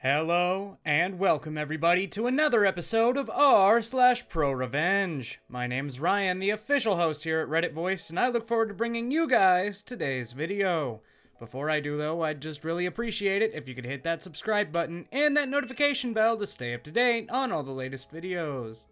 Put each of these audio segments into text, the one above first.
Hello, and welcome everybody to another episode of r/ProRevenge. My name's Ryan, the official host here at Reddit Voice, and I look forward to bringing you guys today's video. Before I do though, I'd just really appreciate it if you could hit that subscribe button and that notification bell to stay up to date on all the latest videos.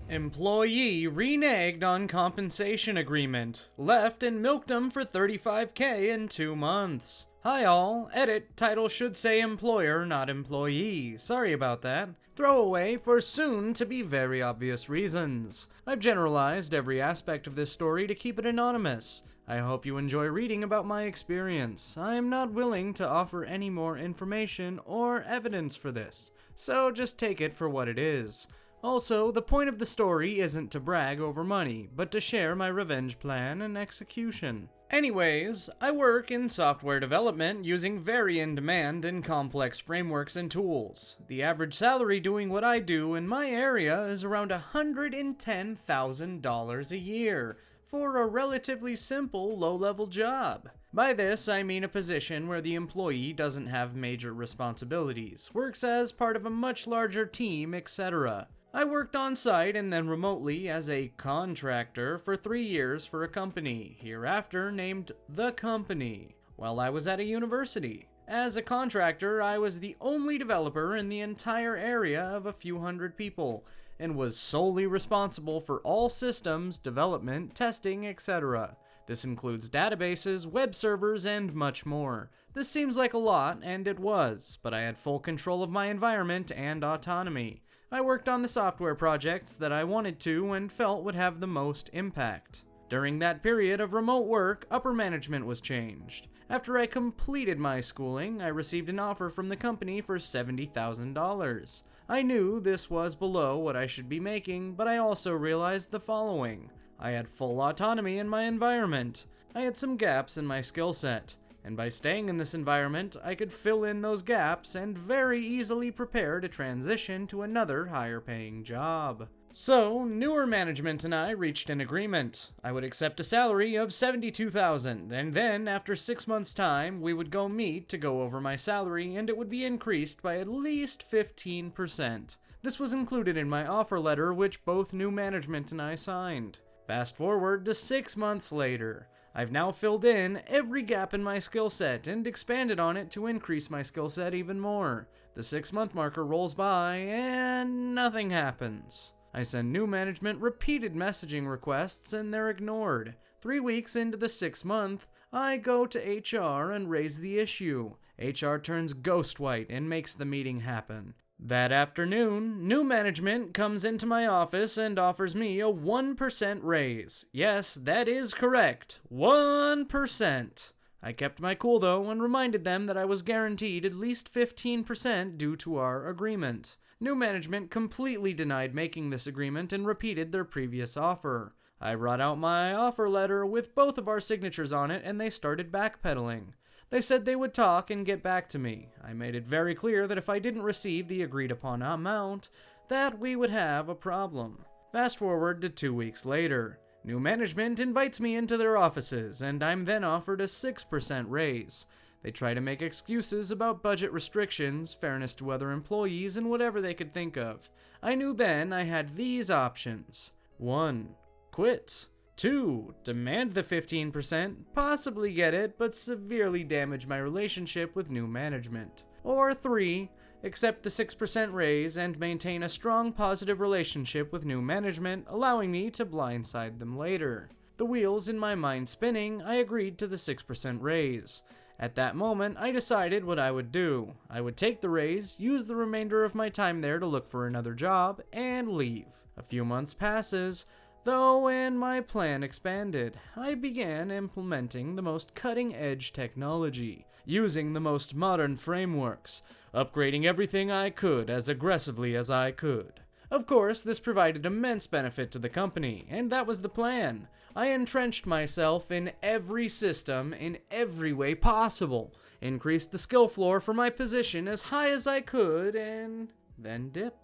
Employee reneged on compensation agreement. Left and milked them for $35K in 2 months. Hi all. Edit. Title should say employer, not employee. Sorry about that. Throwaway for soon to be very obvious reasons. I've generalized every aspect of this story to keep it anonymous. I hope you enjoy reading about my experience. I am not willing to offer any more information or evidence for this, so just take it for what it is. Also, the point of the story isn't to brag over money, but to share my revenge plan and execution. Anyways, I work in software development using very in-demand and complex frameworks and tools. The average salary doing what I do in my area is around $110,000 a year for a relatively simple low-level job. By this, I mean a position where the employee doesn't have major responsibilities, works as part of a much larger team, etc. I worked on-site and then remotely as a contractor for 3 years for a company, hereafter named The Company, while I was at a university. As a contractor, I was the only developer in the entire area of a few hundred people, and was solely responsible for all systems, development, testing, etc. This includes databases, web servers, and much more. This seems like a lot, and it was, but I had full control of my environment and autonomy. I worked on the software projects that I wanted to and felt would have the most impact. During that period of remote work, upper management was changed. After I completed my schooling, I received an offer from the company for $70,000. I knew this was below what I should be making, but I also realized the following. I had full autonomy in my environment. I had some gaps in my skill set. And by staying in this environment, I could fill in those gaps and very easily prepare to transition to another higher-paying job. So, newer management and I reached an agreement. I would accept a salary of $72,000, and then, after 6 months' time, we would go meet to go over my salary, and it would be increased by at least 15%. This was included in my offer letter, which both new management and I signed. Fast forward to 6 months later. I've now filled in every gap in my skill set and expanded on it to increase my skill set even more. The 6-month marker rolls by and nothing happens. I send new management repeated messaging requests and they're ignored. 3 weeks into the 6th month, I go to HR and raise the issue. HR turns ghost white and makes the meeting happen. That afternoon, new management comes into my office and offers me a 1% raise. Yes, that is correct. 1%. I kept my cool though and reminded them that I was guaranteed at least 15% due to our agreement. New management completely denied making this agreement and repeated their previous offer. I brought out my offer letter with both of our signatures on it and they started backpedaling. They said they would talk and get back to me. I made it very clear that if I didn't receive the agreed upon amount, that we would have a problem. Fast forward to 2 weeks later. New management invites me into their offices, and I'm then offered a 6% raise. They try to make excuses about budget restrictions, fairness to other employees, and whatever they could think of. I knew then I had these options. 1. Quit. 2. Demand the 15%, possibly get it, but severely damage my relationship with new management. Or 3. Accept the 6% raise and maintain a strong positive relationship with new management, allowing me to blindside them later. The wheels in my mind spinning, I agreed to the 6% raise. At that moment, I decided what I would do. I would take the raise, use the remainder of my time there to look for another job, and leave. A few months passes, though, and my plan expanded. I began implementing the most cutting-edge technology, using the most modern frameworks, upgrading everything I could as aggressively as I could. Of course, this provided immense benefit to the company, and that was the plan. I entrenched myself in every system in every way possible, increased the skill floor for my position as high as I could, and then dip.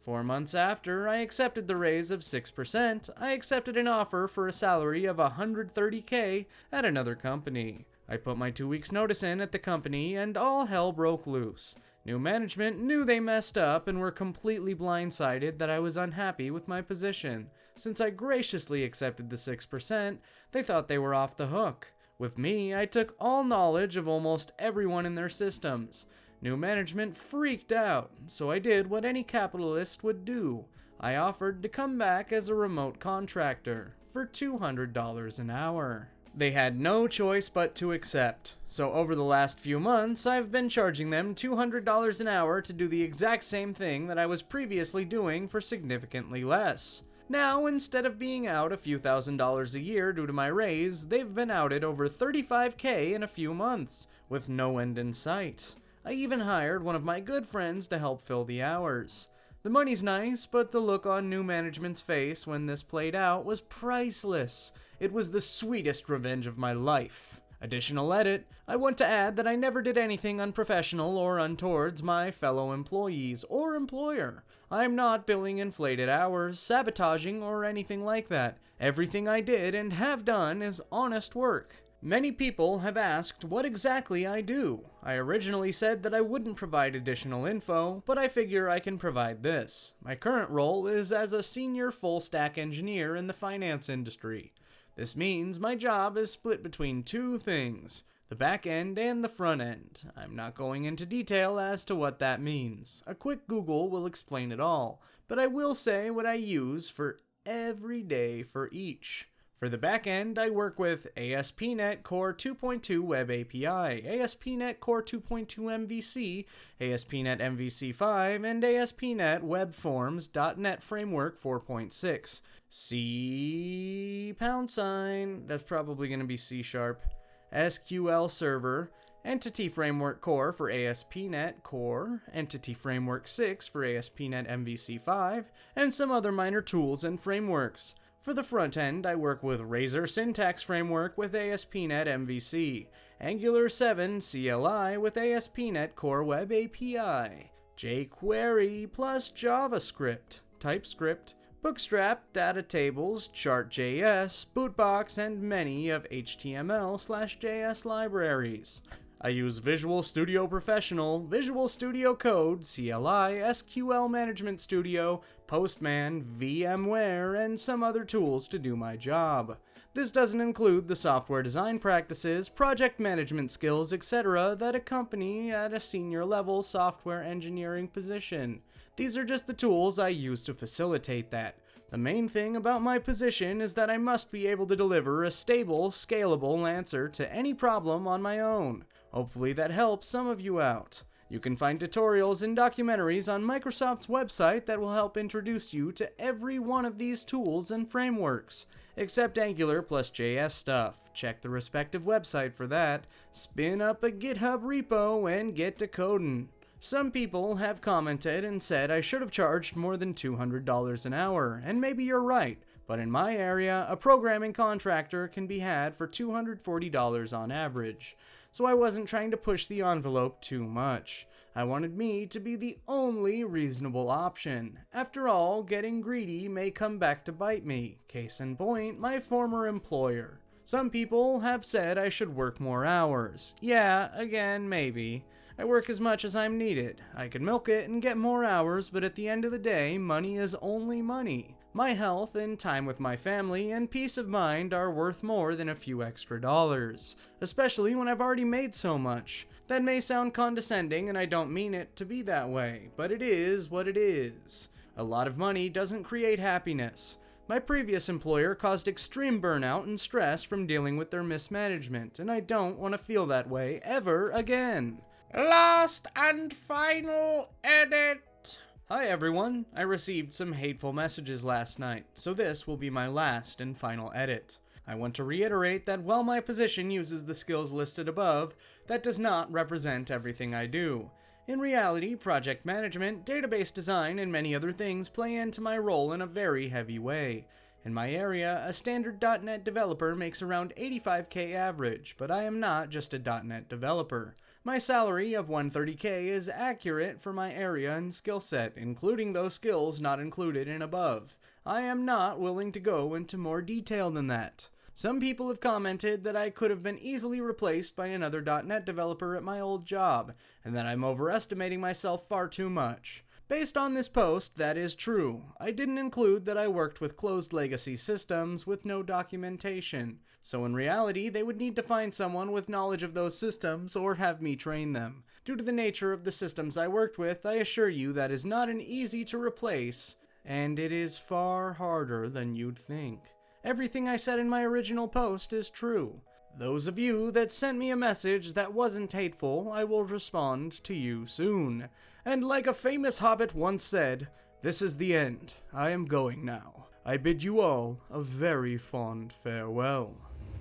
4 months after I accepted the raise of 6%, I accepted an offer for a salary of $130K at another company. I put my 2 weeks notice in at the company and all hell broke loose. New management knew they messed up and were completely blindsided that I was unhappy with my position. Since I graciously accepted the 6%, they thought they were off the hook. With me, I took all knowledge of almost everyone in their systems. New management freaked out, so I did what any capitalist would do. I offered to come back as a remote contractor for $200 an hour. They had no choice but to accept. So over the last few months, I've been charging them $200 an hour to do the exact same thing that I was previously doing for significantly less. Now, instead of being out a few $1,000s a year due to my raise, they've been outed over $35K in a few months, with no end in sight. I even hired one of my good friends to help fill the hours. The money's nice, but the look on new management's face when this played out was priceless. It was the sweetest revenge of my life. Additional edit, I want to add that I never did anything unprofessional or untowards my fellow employees or employer. I'm not billing inflated hours, sabotaging, or anything like that. Everything I did and have done is honest work. Many people have asked what exactly I do. I originally said that I wouldn't provide additional info, but I figure I can provide this. My current role is as a senior full-stack engineer in the finance industry. This means my job is split between two things, the back end and the front end. I'm not going into detail as to what that means. A quick Google will explain it all, but I will say what I use for every day for each. For the back end, I work with ASP.NET Core 2.2 Web API, ASP.NET Core 2.2 MVC, ASP.NET MVC5, and ASP.NET Web Forms.NET Framework 4.6. C#, that's probably going to be C#, SQL Server, Entity Framework Core for ASP.NET Core, Entity Framework 6 for ASP.NET MVC5, and some other minor tools and frameworks. For the front end, I work with Razor Syntax Framework with ASP.NET MVC, Angular 7 CLI with ASP.NET Core Web API, jQuery plus JavaScript, TypeScript, Bootstrap, Data Tables, Chart.js, Bootbox, and many of HTML/JS libraries. I use Visual Studio Professional, Visual Studio Code, CLI, SQL Management Studio, Postman, VMware, and some other tools to do my job. This doesn't include the software design practices, project management skills, etc. that accompany at a senior level software engineering position. These are just the tools I use to facilitate that. The main thing about my position is that I must be able to deliver a stable, scalable answer to any problem on my own. Hopefully that helps some of you out. You can find tutorials and documentaries on Microsoft's website that will help introduce you to every one of these tools and frameworks, except Angular plus JS stuff. Check the respective website for that. Spin up a GitHub repo and get to coding. Some people have commented and said I should have charged more than $200 an hour, and maybe you're right, but in my area, a programming contractor can be had for $240 on average. So I wasn't trying to push the envelope too much. I wanted me to be the only reasonable option. After all, getting greedy may come back to bite me. Case in point, my former employer. Some people have said I should work more hours. Yeah, again, maybe. I work as much as I'm needed. I could milk it and get more hours, but at the end of the day, money is only money. My health and time with my family and peace of mind are worth more than a few extra dollars, especially when I've already made so much. That may sound condescending and I don't mean it to be that way, but it is what it is. A lot of money doesn't create happiness. My previous employer caused extreme burnout and stress from dealing with their mismanagement, and I don't want to feel that way ever again. Last and final edit. Hi everyone, I received some hateful messages last night, so this will be my last and final edit. I want to reiterate that while my position uses the skills listed above, that does not represent everything I do. In reality, project management, database design, and many other things play into my role in a very heavy way. In my area, a standard .NET developer makes around $85K average, but I am not just a .NET developer. My salary of $130K is accurate for my area and skill set, including those skills not included in above. I am not willing to go into more detail than that. Some people have commented that I could have been easily replaced by another .NET developer at my old job, and that I'm overestimating myself far too much. Based on this post, that is true. I didn't include that I worked with closed legacy systems with no documentation, so in reality they would need to find someone with knowledge of those systems or have me train them. Due to the nature of the systems I worked with, I assure you that is not an easy to replace, and it is far harder than you'd think. Everything I said in my original post is true. Those of you that sent me a message that wasn't hateful, I will respond to you soon. And like a famous hobbit once said, "This is the end. I am going now. I bid you all a very fond farewell."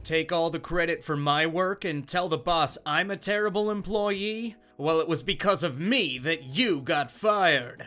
Take all the credit for my work and tell the boss I'm a terrible employee? Well, it was because of me that you got fired.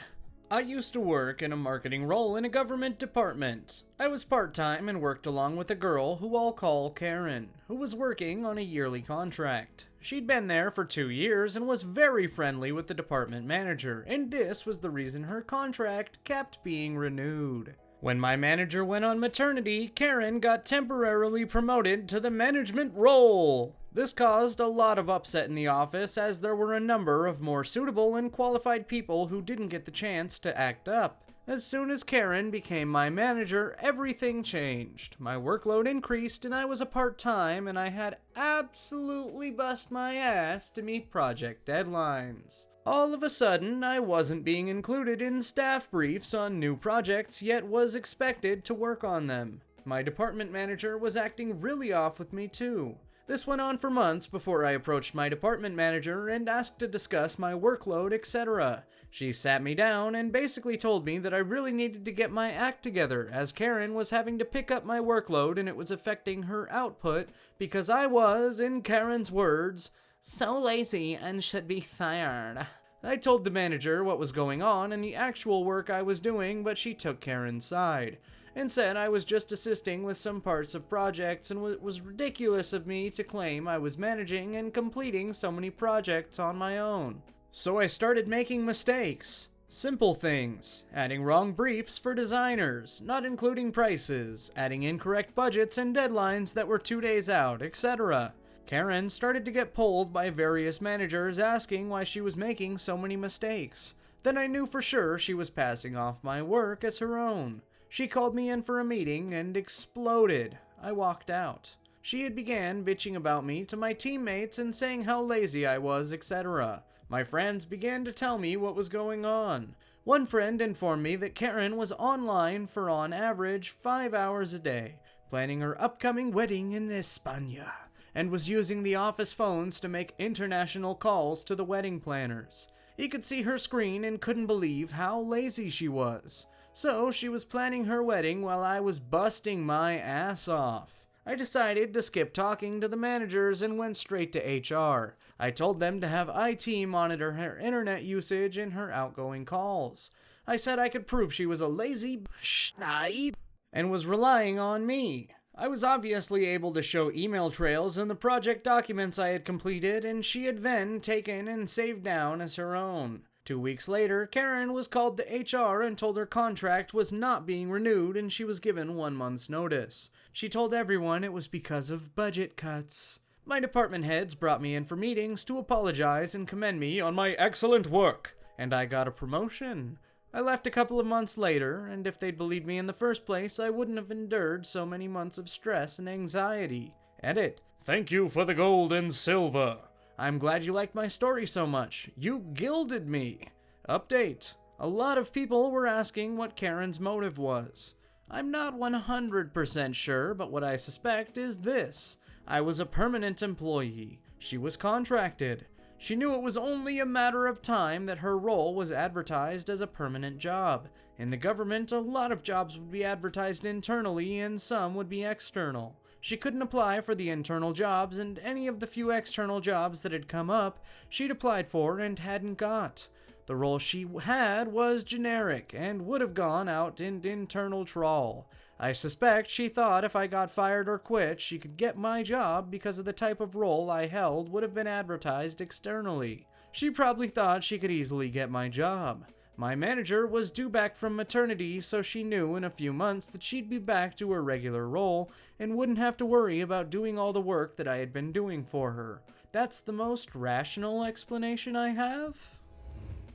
I used to work in a marketing role in a government department. I was part-time and worked along with a girl who I'll call Karen, who was working on a yearly contract. She'd been there for 2 years and was very friendly with the department manager, and this was the reason her contract kept being renewed. When my manager went on maternity, Karen got temporarily promoted to the management role. This caused a lot of upset in the office as there were a number of more suitable and qualified people who didn't get the chance to act up. As soon as Karen became my manager, everything changed. My workload increased and I was a part-time and I had absolutely bust my ass to meet project deadlines. All of a sudden, I wasn't being included in staff briefs on new projects, yet was expected to work on them. My department manager was acting really off with me too. This went on for months before I approached my department manager and asked to discuss my workload, etc. She sat me down and basically told me that I really needed to get my act together, as Karen was having to pick up my workload and it was affecting her output because I was, in Karen's words, so lazy and should be fired. I told the manager what was going on and the actual work I was doing, but she took Karen's side and said I was just assisting with some parts of projects and it was ridiculous of me to claim I was managing and completing so many projects on my own. So I started making mistakes. Simple things, adding wrong briefs for designers, not including prices, adding incorrect budgets and deadlines that were 2 days out, etc. Karen started to get pulled by various managers asking why she was making so many mistakes. Then I knew for sure she was passing off my work as her own. She called me in for a meeting and exploded. I walked out. She had began bitching about me to my teammates and saying how lazy I was, etc. My friends began to tell me what was going on. One friend informed me that Karen was online for on average 5 hours a day, planning her upcoming wedding in España, and was using the office phones to make international calls to the wedding planners. He could see her screen and couldn't believe how lazy she was. So she was planning her wedding while I was busting my ass off. I decided to skip talking to the managers and went straight to HR. I told them to have IT monitor her internet usage and her outgoing calls. I said I could prove she was a lazy schneid and was relying on me. I was obviously able to show email trails and the project documents I had completed, and she had then taken and saved down as her own. 2 weeks later, Karen was called to HR and told her contract was not being renewed and she was given 1 month's notice. She told everyone it was because of budget cuts. My department heads brought me in for meetings to apologize and commend me on my excellent work, and I got a promotion. I left a couple of months later, and if they'd believed me in the first place, I wouldn't have endured so many months of stress and anxiety. Edit. Thank you for the gold and silver. I'm glad you liked my story so much. You gilded me. Update. A lot of people were asking what Karen's motive was. I'm not 100% sure, but what I suspect is this. I was a permanent employee. She was contracted. She knew it was only a matter of time that her role was advertised as a permanent job. In the government, a lot of jobs would be advertised internally and some would be external. She couldn't apply for the internal jobs, and any of the few external jobs that had come up, she'd applied for and hadn't got. The role she had was generic and would have gone out in internal trawl. I suspect she thought if I got fired or quit, she could get my job because of the type of role I held would have been advertised externally. She probably thought she could easily get my job. My manager was due back from maternity, so she knew in a few months that she'd be back to her regular role and wouldn't have to worry about doing all the work that I had been doing for her. That's the most rational explanation I have.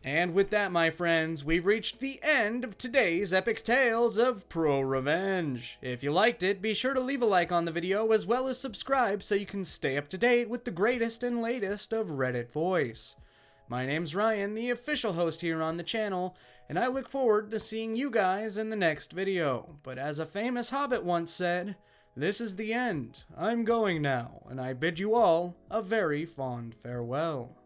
And with that, my friends, we've reached the end of today's epic tales of ProRevenge. If you liked it, be sure to leave a like on the video as well as subscribe so you can stay up to date with the greatest and latest of Reddit voice. My name's Ryan, the official host here on the channel, and I look forward to seeing you guys in the next video. But as a famous hobbit once said, this is the end. I'm going now, and I bid you all a very fond farewell.